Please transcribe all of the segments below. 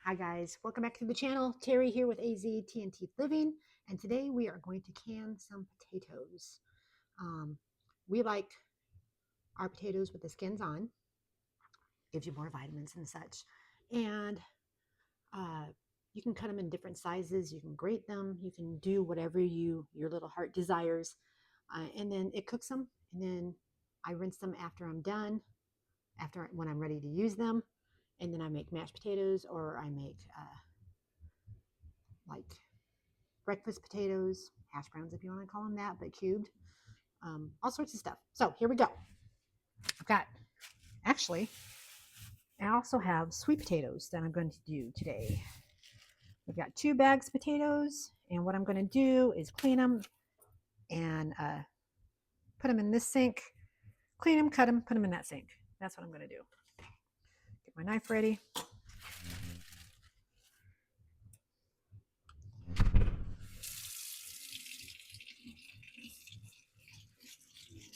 Hi guys, welcome back to the channel. Terry here with AZ TNT Living, and today we are going to can some potatoes. We like our potatoes with the skins on. Gives you more vitamins and such. And uh, you can cut them in different sizes. You can grate them. You can do whatever your little heart desires. And then it cooks them. And then I rinse them after I'm done. When I'm ready to use them. And then I make mashed potatoes, or I make like breakfast potatoes, hash browns if you want to call them that, but cubed, all sorts of stuff. So here we go. I've got, actually, I also have sweet potatoes that I'm going to do today. I've got 2 bags of potatoes, and what I'm going to do is clean them and put them in this sink. Clean them, cut them, put them in that sink. That's what I'm going to do. Get my knife ready.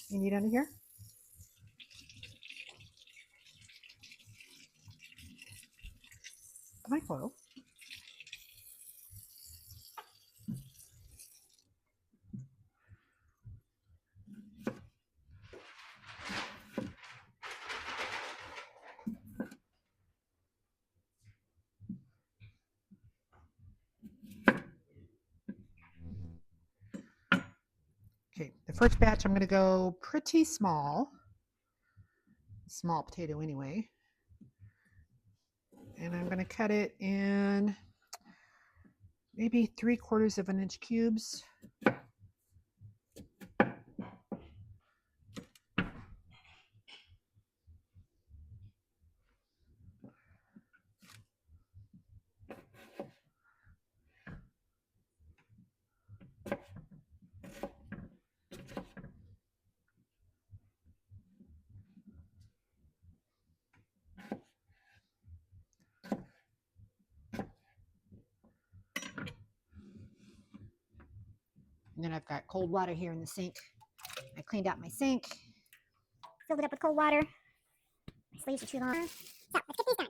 You need under here? Mic oil. Okay, the first batch I'm going to go pretty small potato anyway, and I'm going to cut it in maybe 3/4 of an inch cubes. And then I've got cold water here in the sink. I cleaned out my sink, filled it up with cold water. My sleeves are too long. So let's get these done.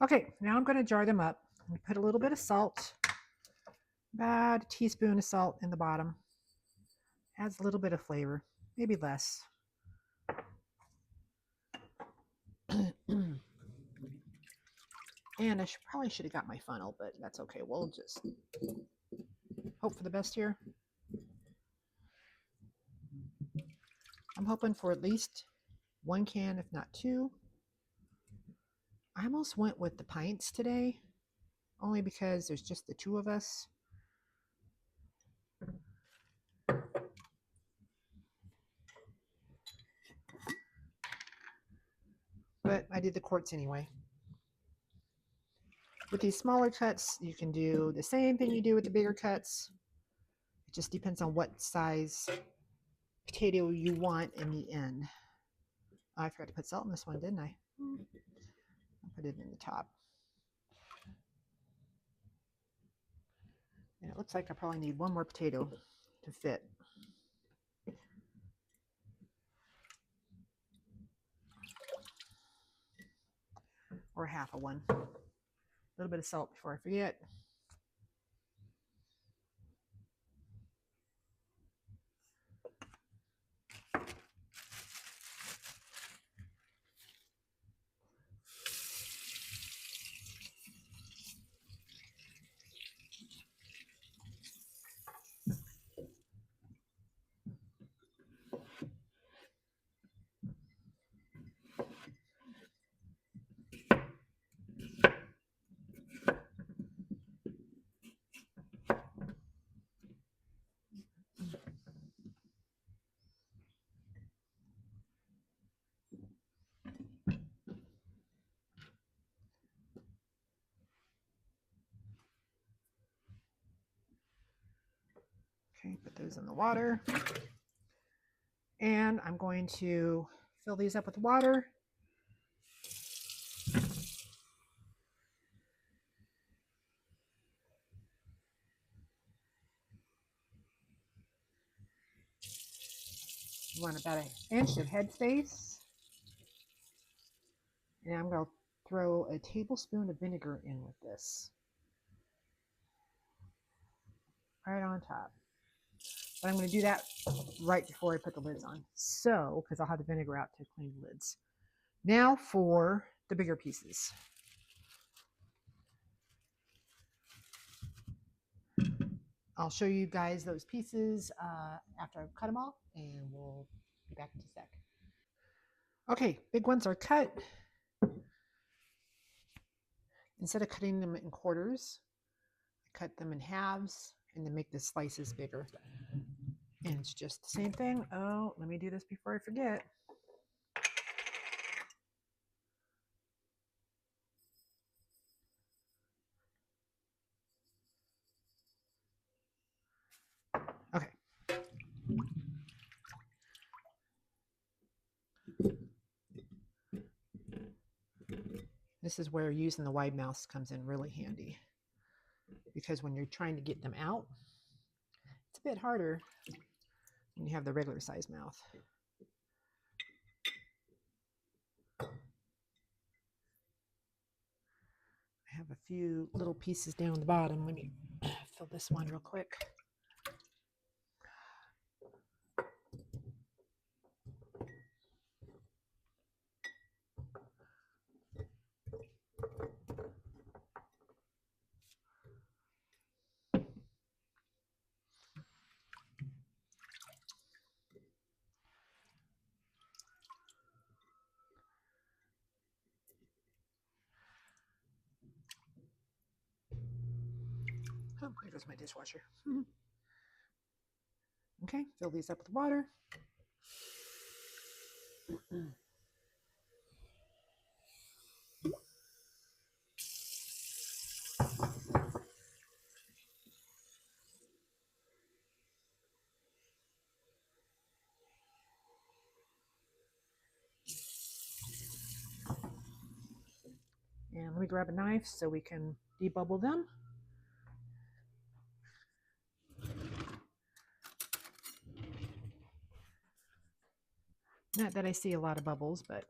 Okay, now I'm going to jar them up. I'm going to put a little bit of salt, about a teaspoon of salt in the bottom. Adds a little bit of flavor, maybe less. And I probably should have got my funnel, but that's okay. We'll just hope for the best here. I'm hoping for at least 1 can, if not 2. I almost went with the pints today, only because there's just the 2 of us. But I did the quarts anyway. With these smaller cuts, you can do the same thing you do with the bigger cuts. It just depends on what size potato you want in the end. I forgot to put salt in this one, didn't I? I put it in the top. And it looks like I probably need 1 more potato to fit. Or half of one. A little bit of salt before I forget. Okay, put those in the water. And I'm going to fill these up with water. You want about an inch of headspace. And I'm going to throw a tablespoon of vinegar in with this. Right on top. But I'm going to do that right before I put the lids on. So, because I'll have the vinegar out to clean the lids. Now for the bigger pieces. I'll show you guys those pieces after I've cut them all, and we'll be back in a sec. Okay, big ones are cut. Instead of cutting them in quarters, I cut them in halves and then make the slices bigger. And it's just the same thing. Oh, let me do this before I forget. Okay. This is where using the wide mouths comes in really handy, because when you're trying to get them out, it's a bit harder when you have the regular size mouth. I have a few little pieces down the bottom. Let me fill this one real quick. Oh, there goes my dishwasher. Okay, fill these up with water. And let me grab a knife so we can debubble them. Not that I see a lot of bubbles, but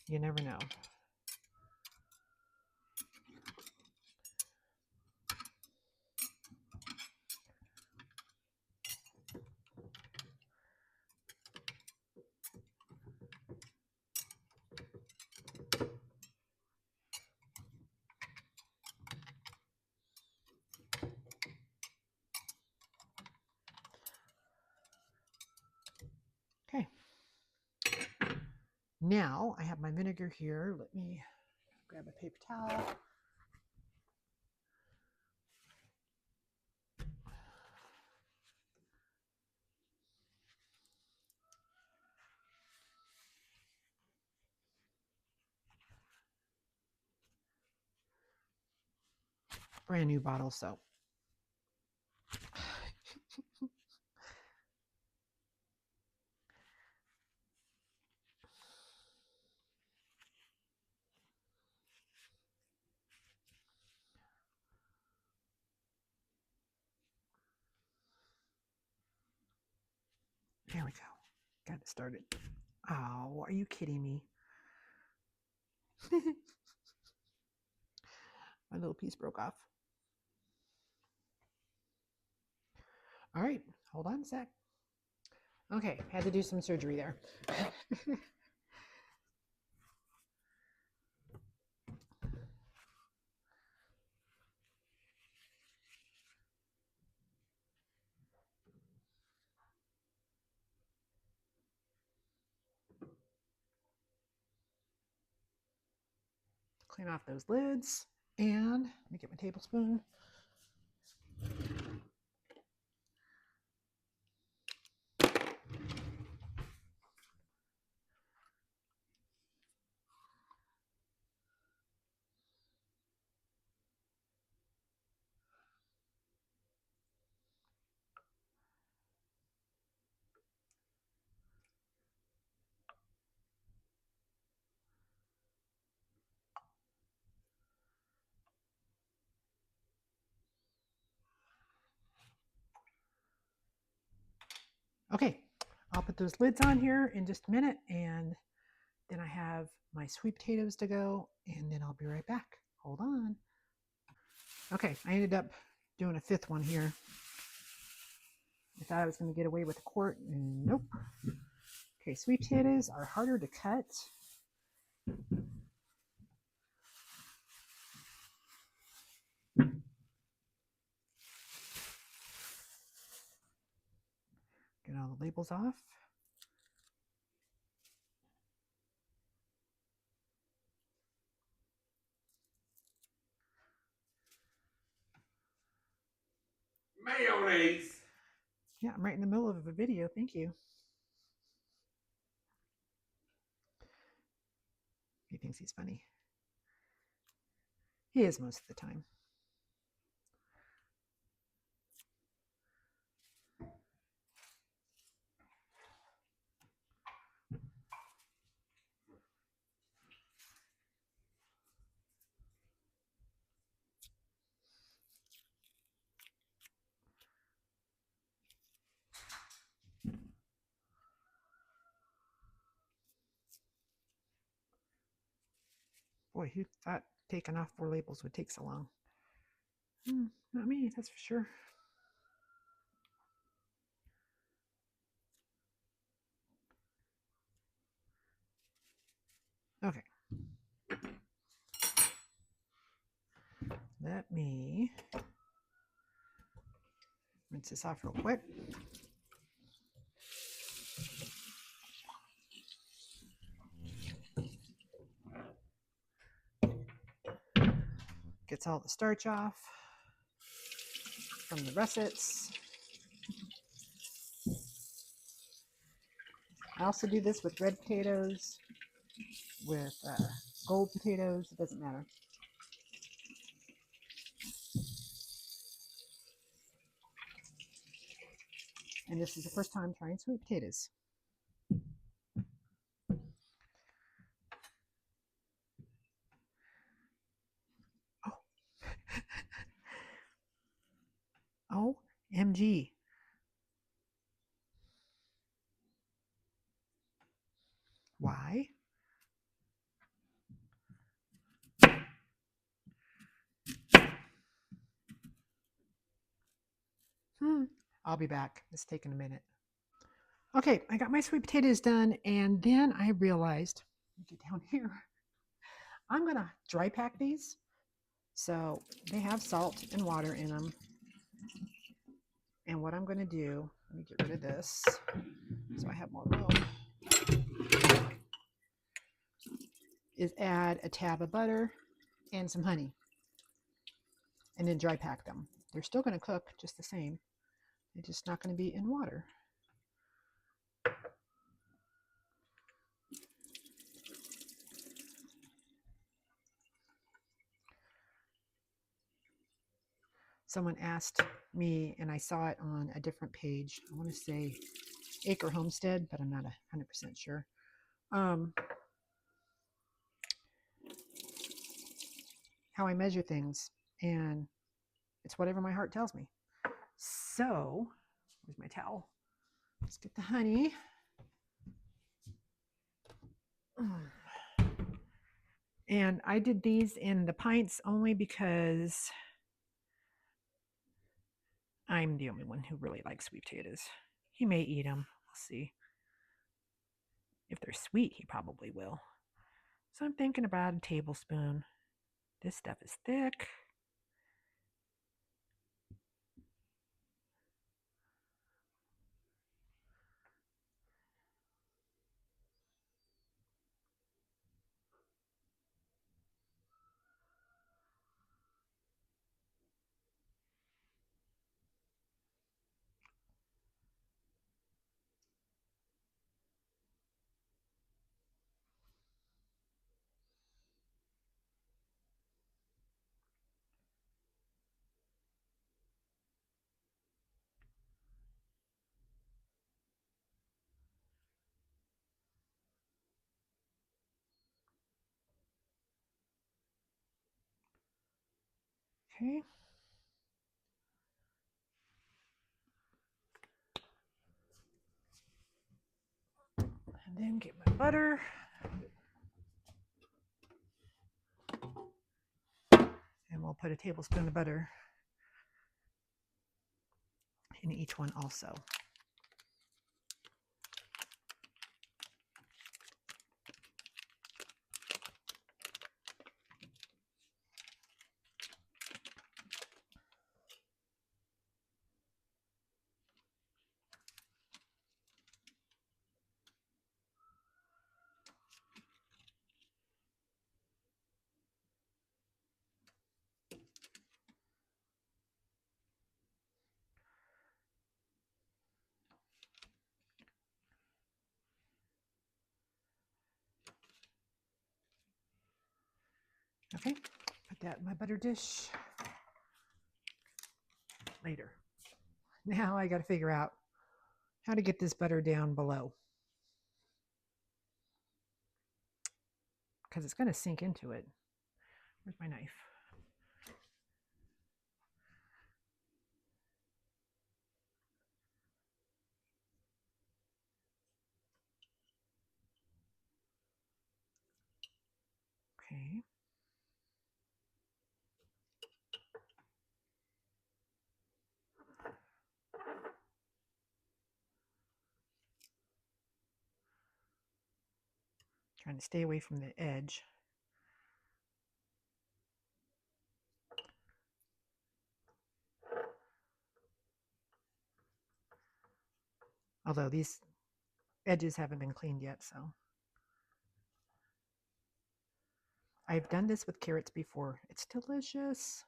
you never know. Okay. Now I have my vinegar here. Let me grab a paper towel. Brand new bottle soap. There we go. Got it started. Oh, are you kidding me? My little piece broke off. All right, hold on a sec. Okay, had to do some surgery there. Clean off those lids, and let me get my tablespoon. Okay, I'll put those lids on here in just a minute, and then I have my sweet potatoes to go, and then I'll be right back. Hold on. Okay, I ended up doing a fifth one here. I thought I was going to get away with a quart. Nope. Okay, sweet potatoes are harder to cut. Get all the labels off. Mayonnaise. Yeah, I'm right in the middle of a video. Thank you. He thinks he's funny. He is most of the time. Boy, who thought taking off 4 labels would take so long? Not me, that's for sure. Okay. Let me rinse this off real quick. Gets all the starch off from the russets. I also do this with red potatoes, with gold potatoes, it doesn't matter. And this is the first time trying sweet potatoes. Oh, OMG. Why? I'll be back. It's taking a minute. Okay, I got my sweet potatoes done, and then I realized, get down here, I'm gonna dry pack these. So they have salt and water in them. And what I'm gonna do, let me get rid of this so I have more room, is add a tab of butter and some honey, and then dry pack them. They're still gonna cook just the same. They're just not gonna be in water. Someone asked me, and I saw it on a different page. I want to say Acre Homestead, but I'm not 100% sure. How I measure things, and it's whatever my heart tells me. So, where's my towel? Let's get the honey. And I did these in the pints only because I'm the only one who really likes sweet potatoes. He may eat them. We'll see. If they're sweet, he probably will. So I'm thinking about a tablespoon. This stuff is thick. Okay. then get my butter. And we'll put a tablespoon of butter in each one also. Okay, put that in my butter dish later. Now I got to figure out how to get this butter down below, because it's going to sink into it. Where's my knife? Okay. Trying to stay away from the edge. Although these edges haven't been cleaned yet, so. I've done this with carrots before. It's delicious.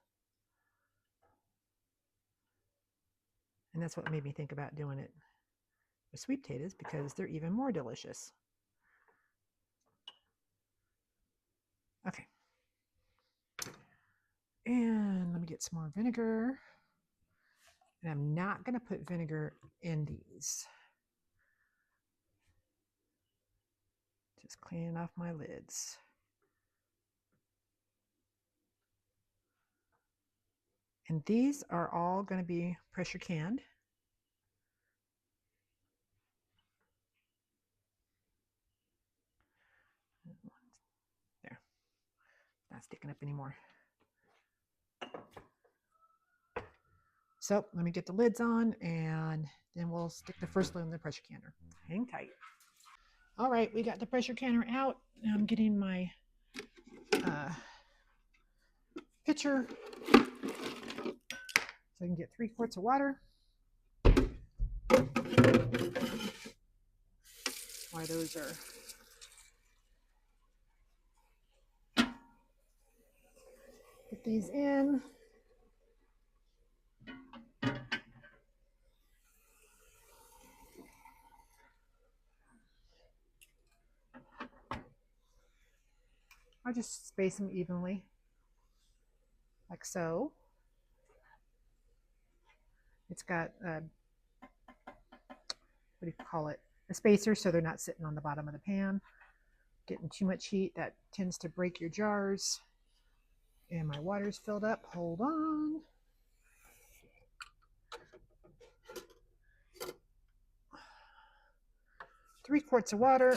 And that's what made me think about doing it with sweet potatoes, because they're even more delicious. Okay. And let me get some more vinegar. And I'm not going to put vinegar in these. Just cleaning off my lids. And these are all going to be pressure canned. There. Not sticking up anymore. So let me get the lids on, and then we'll stick the first lid in the pressure canner. Hang tight. All right, we got the pressure canner out. Now I'm getting my pitcher so I can get 3 quarts of water. Why those are put these in. I just space them evenly, like so. It's got what do you call it? A spacer, so they're not sitting on the bottom of the pan. Getting too much heat, that tends to break your jars. And my water's filled up. Hold on. Three quarts of water.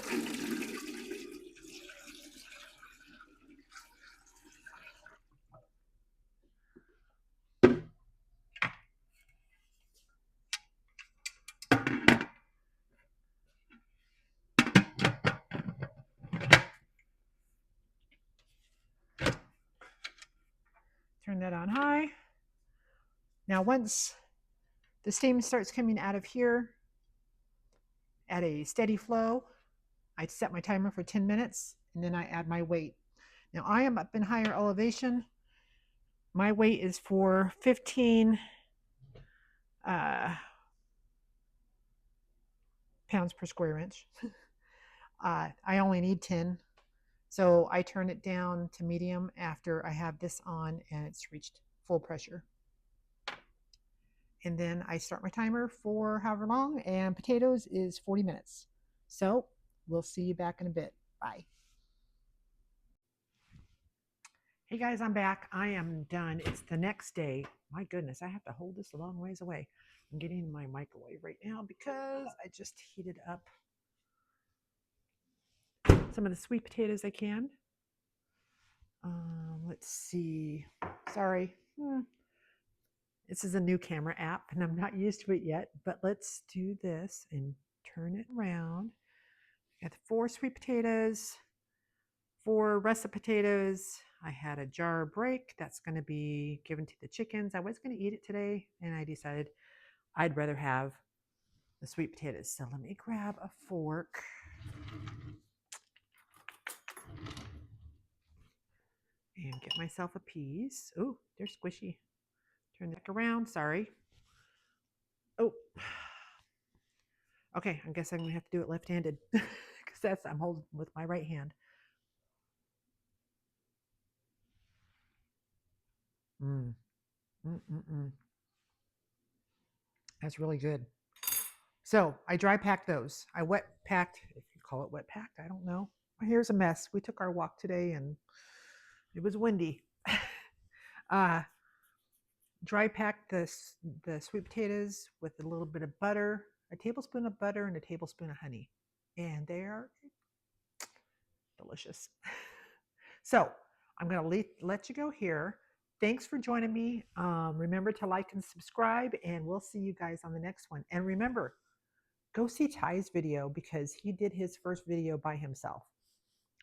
Turn that on high. Now once the steam starts coming out of here at a steady flow, I set my timer for 10 minutes, and then I add my weight. Now I am up in higher elevation. My weight is for 15 pounds per square inch. I only need 10. So I turn it down to medium after I have this on and it's reached full pressure. And then I start my timer for however long, and potatoes is 40 minutes. So we'll see you back in a bit. Bye. Hey guys, I'm back. I am done. It's the next day. My goodness, I have to hold this a long ways away. I'm getting my microwave right now because I just heated up some of the sweet potatoes I can. Let's see. Sorry. This is a new camera app and I'm not used to it yet, but let's do this and turn it around. I got 4 sweet potatoes, 4 russet potatoes. I had a jar break that's going to be given to the chickens. I was going to eat it today and I decided I'd rather have the sweet potatoes. So let me grab a fork. And get myself a piece. Oh, they're squishy. Turn that around. Sorry. Oh. Okay, I guess I'm going to have to do it left-handed because I'm holding with my right hand. Mm. Mm-mm-mm. That's really good. So I dry packed those. I wet packed, if you call it wet packed, I don't know. Here's a mess. We took our walk today and it was windy. uh, Dry packed the sweet potatoes with a little bit of butter, a tablespoon of butter and a tablespoon of honey. And they are delicious. So I'm going to let you go here. Thanks for joining me. Remember to like and subscribe, and we'll see you guys on the next one. And remember, go see Ty's video because he did his first video by himself.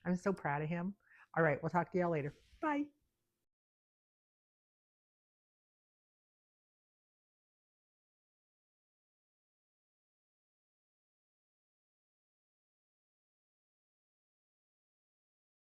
I'm so proud of him. All right, we'll talk to y'all later. Bye.